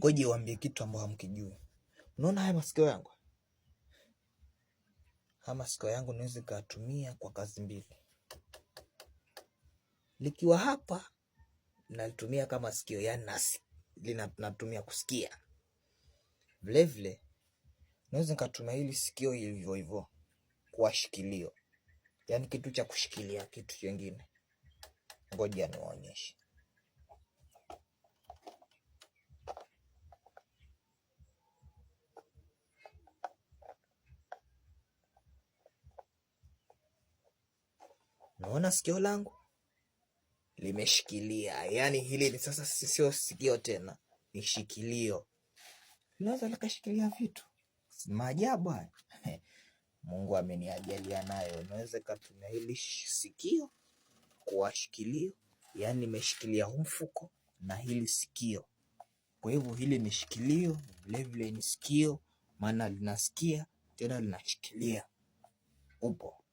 Ngoja uambie kitu ambao hamkijui. Unaona haya masikio yangu? Haya masikio yangu naweza kutumia kwa kazi mbili. Likiwa hapa nalitumia kama sikio, yani natumia kusikia. Vile vile naweza nikatumia hili sikio hivyo hivyo kwa shikilio, yani kitu cha kushikilia kitu kingine. Ngoja niwaonyeshe. Naona sikio langu limeshikilia, yani hili ni sasa sio sikio tena, ni shikilio. Linaweza likashikilia vitu. Maajabu haya. Mungu ameniajalia nayo. Unaweza kutumia hili sikio kwa shikilio, yani nimeshikilia huu mfuko na hili sikio. Kwa hivyo hili ni shikilio, vile vile ni sikio, maana linasikia tena linashikilia. Upo.